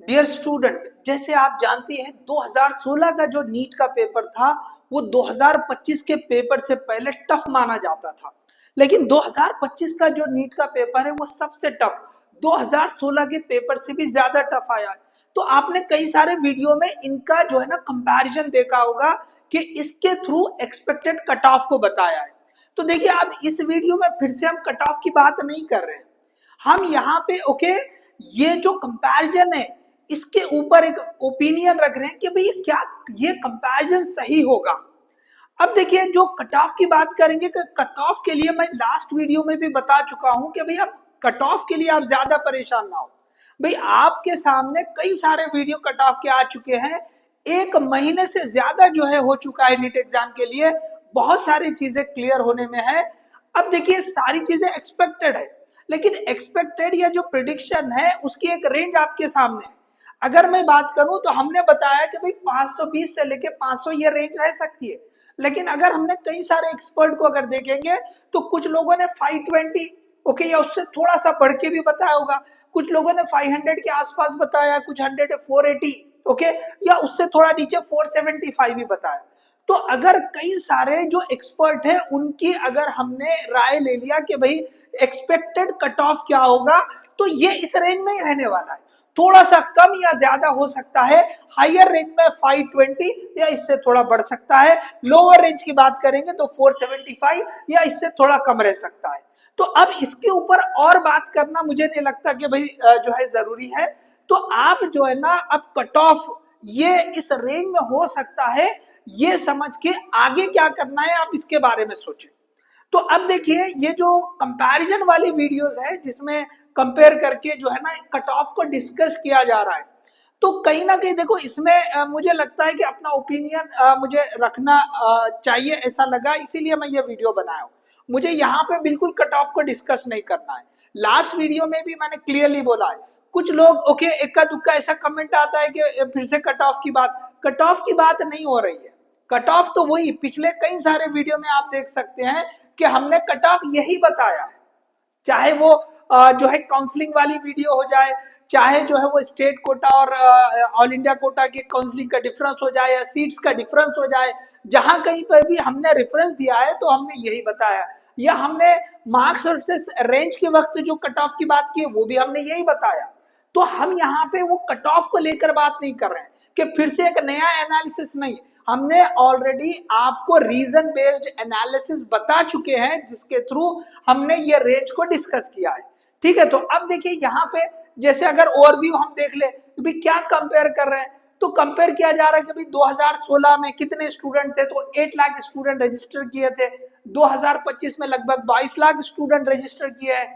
Dear student, जैसे आप जानते हैं 2016 का जो नीट का पेपर था वो 2025 के पेपर से पहले टफ माना जाता था। लेकिन 2025 का जो नीट का पेपर है वो सबसे टफ 2016 के पेपर से भी ज्यादा टफ आया है। तो आपने कई सारे वीडियो में इनका जो है ना कंपैरिजन देखा होगा कि इसके थ्रू एक्सपेक्टेड कट ऑफ को बताया है। तो देखिए, अब इस वीडियो में फिर से हम कट ऑफ की बात नहीं कर रहे हैं। हम यहाँ पे ये जो कंपैरिजन है इसके ऊपर एक ओपिनियन रख रहे हैं कि भाई क्या ये कंपैरिजन सही होगा। अब देखिए, जो कट ऑफ की बात करेंगे कि कट ऑफ के लिए मैं लास्ट वीडियो में भी बता चुका हूं कि भाई अब कट ऑफ के लिए आप ज्यादा परेशान ना हो। भाई आपके सामने कई सारे वीडियो कट ऑफ के आ चुके हैं, एक महीने से ज्यादा जो है हो चुका है नीट एग्जाम के लिए, बहुत सारी चीजें क्लियर होने में है। अब देखिए, सारी चीजें एक्सपेक्टेड है, लेकिन एक्सपेक्टेड या जो प्रिडिक्शन है उसकी एक रेंज आपके सामने है। अगर मैं बात करूं तो हमने बताया कि भाई 520 से लेके 500 ये रेंज रह सकती है। लेकिन अगर हमने कई सारे एक्सपर्ट को अगर देखेंगे तो कुछ लोगों ने 520 या उससे थोड़ा सा बढ़ के भी बताया होगा, कुछ लोगों ने 500 के आसपास बताया, कुछ 100 480 या उससे थोड़ा नीचे 475 भी बताया। तो अगर कई सारे जो एक्सपर्ट है उनकी अगर हमने राय ले लिया कि भाई एक्सपेक्टेड कट ऑफ क्या होगा, तो ये इस रेंज में ही रहने वाला है। थोड़ा सा कम या ज्यादा हो सकता है, हायर रेंज में 520 या इससे थोड़ा बढ़ सकता है, लोअर रेंज की बात करेंगे तो 475 या इससे थोड़ा कम रह सकता है। तो अब इसके ऊपर और बात करना मुझे नहीं लगता कि भाई जो है जरूरी है। तो आप जो है ना, अब कट ऑफ ये इस रेंज में हो सकता है, ये समझ के आगे क्या करना है आप इसके बारे में सोचें। तो अब देखिए, ये जो कंपैरिजन वाली वीडियोस है जिसमें कंपेयर करके जो है ना कट ऑफ को डिस्कस किया जा रहा है, तो कहीं ना कहीं देखो इसमें मुझे लगता है कि अपना ओपिनियन मुझे रखना चाहिए, ऐसा लगा, इसीलिए मैं ये वीडियो बनाया हूं। मुझे यहाँ पे बिल्कुल कट ऑफ को डिस्कस नहीं करना है। लास्ट वीडियो में भी मैंने क्लियरली बोला है। कुछ लोग इक्का दुक्का ऐसा कमेंट आता है कि फिर से कट ऑफ की बात नहीं हो रही है। कट ऑफ तो वही पिछले कई सारे वीडियो में आप देख सकते हैं कि हमने कट ऑफ यही बताया है। चाहे वो जो है काउंसलिंग वाली वीडियो हो जाए, चाहे जो है वो स्टेट कोटा और ऑल इंडिया कोटा के काउंसलिंग का डिफरेंस हो जाए या सीट्स का डिफरेंस हो जाए, जहां कहीं पर भी हमने रेफरेंस दिया है तो हमने यही बताया। या हमने मार्क्स और रेंज के वक्त जो कट ऑफ की बात की वो भी हमने यही बताया। तो हम यहाँ पे वो कट ऑफ को लेकर बात नहीं कर रहे हैं कि फिर से एक नया एनालिसिस, नहीं, हमने ऑलरेडी आपको रीजन बेस्ड एनालिसिस बता चुके हैं जिसके थ्रू हमने ये रेंज को डिस्कस किया है। ठीक है, तो अब देखिए यहाँ पे जैसे अगर ओवरव्यू हम देख ले भी क्या कंपेयर कर रहे हैं, तो कंपेयर किया जा रहा है कि भाई 2016 में कितने स्टूडेंट थे, तो 8 लाख स्टूडेंट रजिस्टर किए थे। 2025 में लगभग 22 लाख स्टूडेंट रजिस्टर किए हैं।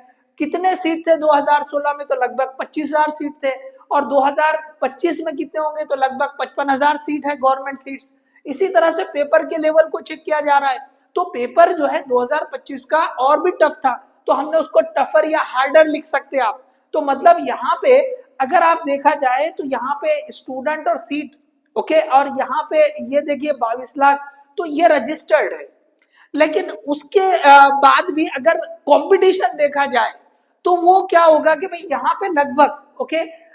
कितने सीट थे 2016 में, तो लगभग 25,000 सीट थे। और 2025 में कितने होंगे, तो लगभग 55,000 सीट है गवर्नमेंट सीट्स। इसी तरह से पेपर के लेवल को चेक किया जा रहा है, तो पेपर जो है 2025 का और भी टफ था, तो हमने उसको टफर या हार्डर लिख सकते हैं आप। तो मतलब यहाँ पे अगर आप देखा जाए तो यहाँ पे स्टूडेंट और सीट और यहाँ पे ये देखिए 22 लाख, तो ये रजिस्टर्ड है। लेकिन उसके बाद भी अगर कंपटीशन देखा जाए तो वो क्या होगा कि भाई यहाँ पे लगभग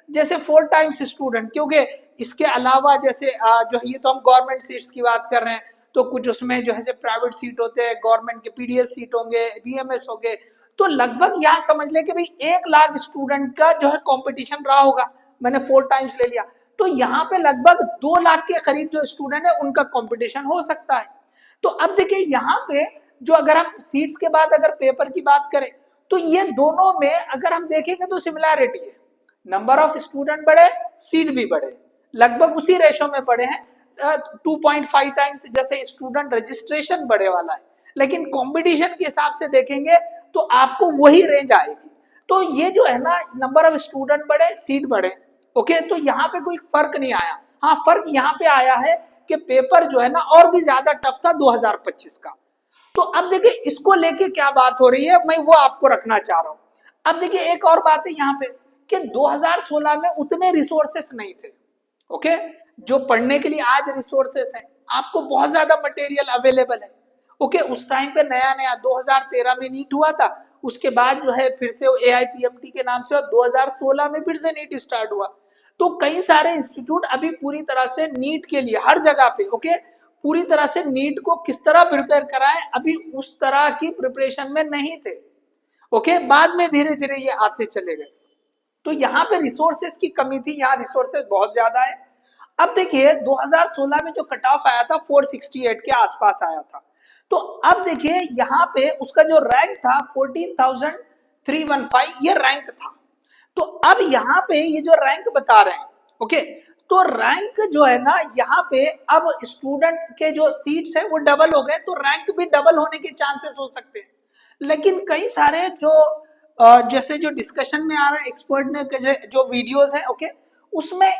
जैसे 4 टाइम्स स्टूडेंट, क्योंकि इसके अलावा जैसे जो है ये तो हम गवर्नमेंट सीट्स की बात कर रहे हैं, तो कुछ उसमें जो है प्राइवेट सीट होते हैं, गवर्नमेंट के पीडीएस सीट होंगे, बीएमएस होंगे, तो लगभग यहाँ समझ ले कि भाई 1 लाख स्टूडेंट का जो है कंपटीशन रहा होगा। मैंने 4 टाइम्स ले लिया, तो यहाँ पे लगभग 2 लाख के करीब जो स्टूडेंट है उनका कंपटीशन हो सकता है। तो अब देखिए यहाँ पे जो अगर हम सीट्स के बाद अगर पेपर की बात करें, तो ये दोनों में अगर हम देखेंगे तो सिमिलैरिटी है। नंबर ऑफ स्टूडेंट बढ़े, सीट भी बढ़े, लगभग उसी रेशो में बढ़े हैं, 2.5 टाइम्स जैसे स्टूडेंट रजिस्ट्रेशन बढ़े वाला है। लेकिन कंपटीशन के हिसाब से देखेंगे तो आपको वही रेंज आएगी। तो ये जो है ना, नंबर ऑफ स्टूडेंट बढ़े, सीट बढ़े, तो यहाँ पे कोई फर्क नहीं आया। हाँ, फर्क यहाँ पे आया है कि पेपर जो है ना और भी ज्यादा टफ था 2025 का। तो अब देखिए इसको लेके क्या बात हो रही है, मैं वो आपको रखना चाह रहा हूं। अब देखिए एक और बात है यहाँ पे कि 2016 में उतने रिसोर्सेस नहीं थे। जो पढ़ने के लिए आज रिसोर्सेस हैं, आपको बहुत ज्यादा मटेरियल अवेलेबल है। उस टाइम पे नया नया 2013 में नीट हुआ था, उसके बाद जो है फिर से एआईपीएमटी के नाम से 2016 में फिर से नीट स्टार्ट हुआ। तो कई सारे इंस्टीट्यूट अभी पूरी तरह से नीट के लिए हर जगह पे ओके पूरी तरह से नीट को किस तरह प्रिपेयर कराएं, अभी उस तरह की प्रिपरेशन में नहीं थे। ओके बाद में धीरे धीरे ये आते चले गए। तो यहाँ पे रिसोर्सेज की कमी थी, यहाँ रिसोर्सेज बहुत ज्यादा है। अब देखिए 2016 में जो कट ऑफ आया था 468 के आसपास आया था। तो अब देखिए यहाँ पे उसका जो रैंक था 14,315 ये रैंक था। तो अब यहाँ पे ये जो रैंक बता रहे हैं ओके, तो रैंक जो है ना यहाँ पे अब स्टूडेंट के जो सीट्स है वो डबल हो गए, तो रैंक भी डबल होने के चांसेस हो सकते हैं। लेकिन कई सारे जो जैसे जो डिस्कशन में आ रहा है एक्सपर्ट ने जो वीडियोस है ओके उसमें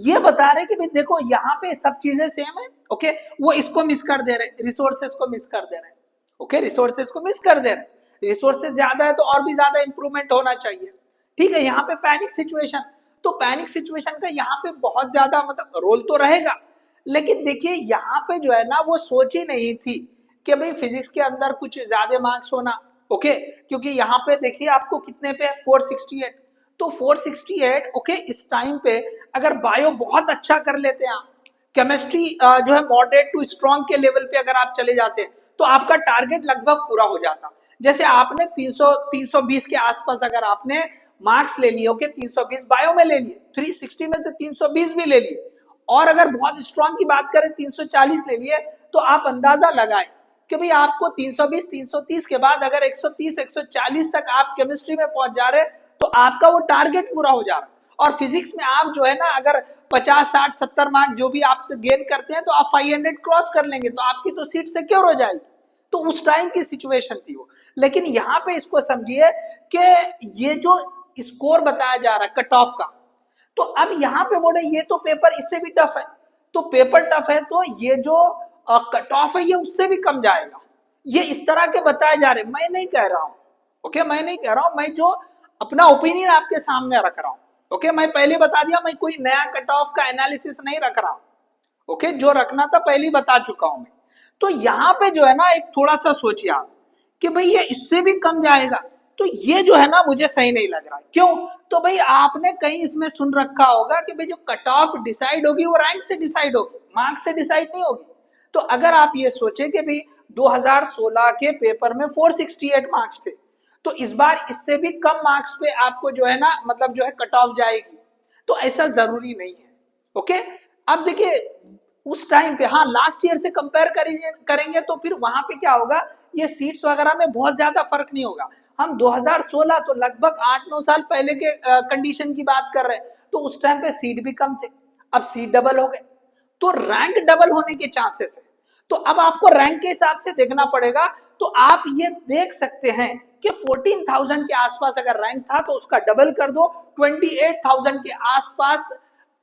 ये बता रहे कि भाई देखो यहाँ पे सब चीजें सेम है ओके, वो इसको मिस कर दे रहे, रिसोर्सेज को मिस कर दे रहे ओके, रिसोर्सेज को मिस कर दे रहे, रिसोर्सेज ज्यादा है तो और भी ज्यादा इंप्रूवमेंट होना चाहिए। ठीक है, यहाँ पे पैनिक सिचुएशन, तो पैनिक सिचुएशन का यहाँ पे बहुत ज्यादा मतलब रोल तो रहेगा, लेकिन देखिए यहाँ पे जो है ना वो सोच ही नहीं थी कि भाई फिजिक्स के अंदर कुछ ज्यादा मार्क्स होना ओके, क्योंकि यहाँ पे देखिए आपको कितने पे 468, तो 468 ओके इस टाइम पे अगर बायो बहुत अच्छा कर लेते हैं आप, केमिस्ट्री जो है मॉडरेट टू स्ट्रॉन्ग के लेवल पे अगर आप चले जाते हैं तो आपका टारगेट लगभग पूरा हो जाता। जैसे आपने 320 के आसपास अगर आपने मार्क्स ले लिए ओके, 320 बायो में ले लिए, 360 में से 320 भी ले लिए, और अगर बहुत स्ट्रॉन्ग की बात करें 340 ले लिए, तो आप अंदाजा लगाए कि भाई आपको 320 330 के बाद अगर 130 140 तक आप केमिस्ट्री में पहुंच जा रहे तो आपका वो टारगेट पूरा हो जा रहा। और फिजिक्स में आप जो है ना अगर 50 60 70 मार्क जो भी आप गेन करते हैं तो आप 500 क्रॉस कर लेंगे, तो आपकी तो सीट सिक्योर हो जाएगी। तो उस टाइम की सिचुएशन थी वो। लेकिन यहाँ पे इसको समझिए कि ये जो स्कोर बताया जा रहा है कट ऑफ का, तो अब यहाँ पे बोले ये तो पेपर इससे भी टफ है, तो पेपर टफ है तो ये जो कट ऑफ है ये उससे भी कम जाएगा, ये इस तरह के बताए जा रहे। मैं नहीं कह रहा हूं ओके, मैं नहीं कह रहा हूं, मैं जो अपना ओपिनियन आपके सामने रख रहा हूं ओके, मैं पहले बता दिया, मैं कोई नया कट ऑफ का एनालिसिस नहीं रख रहा हूं ओके, जो रखना था पहले बता चुका हूं मैं। तो यहाँ पे जो है ना एक थोड़ा सा सोचिए आप कि भाई ये इससे भी कम जाएगा, तो ये जो है ना मुझे सही नहीं लग रहा। क्यों? तो भाई आपने कहीं इसमें सुन रखा होगा कि भाई जो कट ऑफ डिसाइड होगी वो रैंक से डिसाइड होगी, मार्क्स से डिसाइड नहीं होगी। तो अगर आप ये सोचे कि भाई 2016 के पेपर में 468 मार्क्स थे, तो इस बार इससे भी कम मार्क्स पे आपको जो है ना मतलब जो है कट ऑफ जाएगी, तो ऐसा जरूरी नहीं है ओके। अब देखिए उस टाइम पे हाँ लास्ट ईयर से कंपेयर करेंगे तो फिर वहां पे क्या होगा, ये सीट्स वगैरह में बहुत ज्यादा फर्क नहीं होगा। हम 2016 तो लगभग 8-9 साल पहले के कंडीशन की बात कर रहे हैं, तो उस टाइम पे सीट भी कम थे, अब सीट डबल हो गए, तो रैंक डबल होने के चांसेस है। तो अब आपको रैंक के हिसाब से देखना पड़ेगा। तो आप ये देख सकते हैं कि 14,000 के आसपास अगर रैंक था तो उसका डबल कर दो, 28,000 के आसपास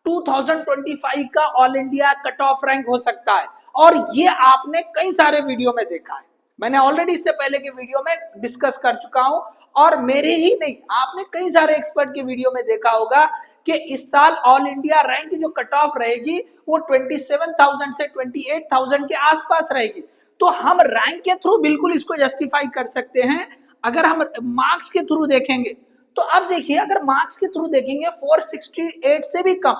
2025 का all India cut off rank हो सकता है। और ये आपने कई सारे वीडियो में देखा है, मैंने ऑलरेडी इससे पहले के वीडियो में डिस्कस कर चुका हूं, और मेरे ही नहीं आपने कई सारे एक्सपर्ट के वीडियो में देखा होगा कि इस साल ऑल इंडिया रैंक जो कट ऑफ रहेगी वो 27,000 से 28,000 के आसपास रहेगी। तो हम रैंक के थ्रू बिल्कुल इसको जस्टिफाई कर सकते हैं। अगर हम मार्क्स के थ्रू देखेंगे तो अब देखिए अगर मार्क्स के थ्रू देखेंगे 468 से भी कम,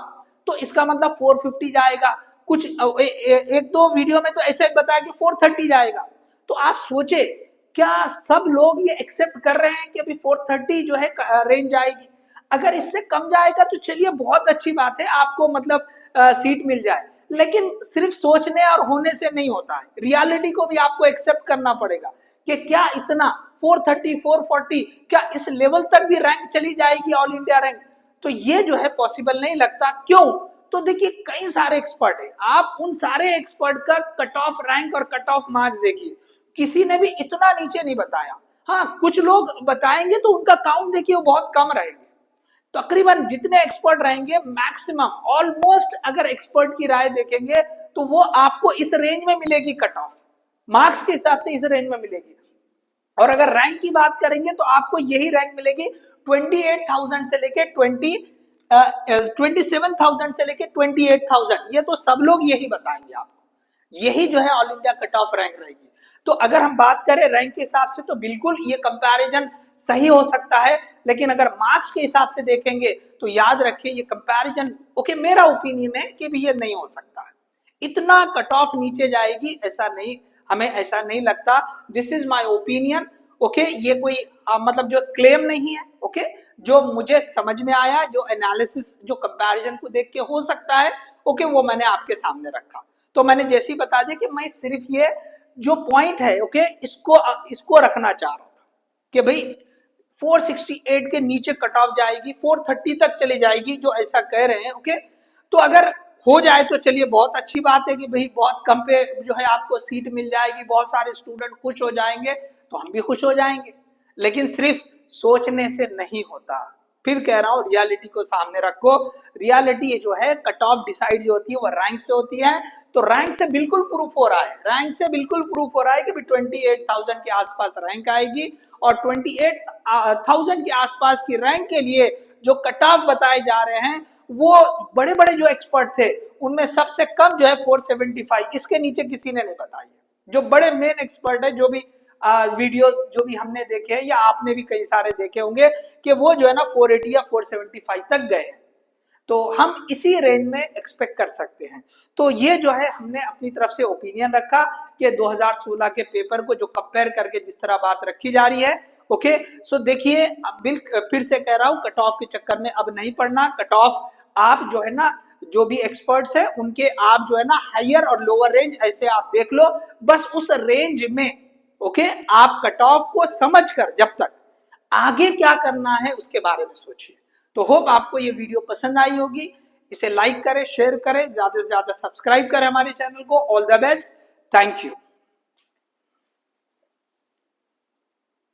तो इसका मतलब 450 जाएगा। कुछ एक दो वीडियो में तो ऐसे बताया कि 430 जाएगा। तो आप सोचे क्या सब लोग ये एक्सेप्ट कर रहे हैं कि अभी 430 जो है रेंज जाएगी? अगर इससे कम जाएगा तो चलिए बहुत अच्छी बात है, आपको मतलब सीट मिल जाए, लेकिन सिर्फ सोचने और होने से नहीं होता है, रियलिटी को भी आपको एक्सेप्ट करना पड़ेगा कि क्या इतना 430 440 क्या इस लेवल तक भी रैंक चली जाएगी ऑल इंडिया रैंक? तो ये जो है पॉसिबल नहीं लगता। क्यों? तो देखिए कई सारे एक्सपर्ट है, आप उन सारे एक्सपर्ट का कट ऑफ रैंक और कट ऑफ मार्क्स देखिए, किसी ने भी इतना नीचे नहीं बताया। हाँ कुछ लोग बताएंगे तो उनका काउंट देखिए वो बहुत कम रहेंगे। तकरीबन जितने एक्सपर्ट रहेंगे मैक्सिमम ऑलमोस्ट अगर एक्सपर्ट की राय देखेंगे तो वो आपको इस रेंज में मिलेगी, कट ऑफ मार्क्स के हिसाब से इस रेंज में मिलेगी। और अगर रैंक की बात करेंगे तो आपको यही रैंक मिलेगी 28,000 से लेके 27,000 से लेके 28,000, ये तो सब लोग यही बताएंगे आपको, यही जो है all India cut off rank रहेगी। तो अगर हम बात करें रैंक के हिसाब से तो बिल्कुल ये कंपैरिजन सही हो सकता है, लेकिन अगर मार्क्स के हिसाब से देखेंगे तो याद रखिए ये कंपैरिजन ओके मेरा ओपिनियन है कि भी ये नहीं हो सकता। इतना कट ऑफ नीचे जाएगी ऐसा नहीं, हमें ऐसा नहीं लगता। This is my opinion okay, ये कोई मतलब जो क्लेम नहीं है ओके, जो मुझे समझ में आया, जो एनालिसिस जो कंपैरिजन को देख के हो सकता है ओके, वो मैंने आपके सामने रखा। तो मैंने जैसे ही बता दिया कि मैं सिर्फ ये जो पॉइंट है ओके इसको रखना चाह रहा था कि भाई 468 के नीचे कट ऑफ जाएगी, 430 तक चली जाएगी जो ऐसा कह रहे हैं ओके। तो अगर हो जाए तो चलिए बहुत अच्छी बात है कि भाई बहुत कम पे जो है आपको सीट मिल जाएगी, बहुत सारे स्टूडेंट खुश हो जाएंगे, तो हम भी खुश हो जाएंगे। लेकिन सिर्फ सोचने से नहीं होता, फिर कह रहा हूं रियलिटी को सामने रखो। रियलिटी जो है कट ऑफ डिसाइड जो होती है वो रैंक से होती है, तो रैंक से बिल्कुल प्रूफ हो रहा है, रैंक से बिल्कुल प्रूफ हो रहा है कि 28,000 के आसपास रैंक आएगी, और 28,000 के आसपास की रैंक के लिए जो कट ऑफ बताए जा रहे हैं वो बड़े बड़े जो एक्सपर्ट थे उनमें सबसे कम जो है 475, इसके नीचे किसी ने नहीं बताई। जो बड़े मेन एक्सपर्ट है, जो भी वीडियोस जो भी हमने देखे हैं या आपने भी कई सारे देखे होंगे कि वो जो है ना 480 या 475 तक गए हैं, तो हम इसी रेंज में एक्सपेक्ट कर सकते हैं। तो ये जो है हमने अपनी तरफ से ओपिनियन रखा कि 2016 के पेपर को जो कंपेयर करके जिस तरह बात रखी जा रही है ओके। सो देखिए फिर से कह रहा हूं कट ऑफ के चक्कर में अब नहीं पड़ना। कट ऑफ आप जो है ना जो भी एक्सपर्ट्स है उनके आप जो है ना हायर और लोअर रेंज ऐसे आप देख लो, बस उस रेंज में ओके आप कट ऑफ को समझकर जब तक आगे क्या करना है उसके बारे में सोचिए। तो होप आपको ये वीडियो पसंद आई होगी, इसे लाइक करें, शेयर करें, ज्यादा से ज्यादा सब्सक्राइब करें हमारे चैनल को। All the best, thank you.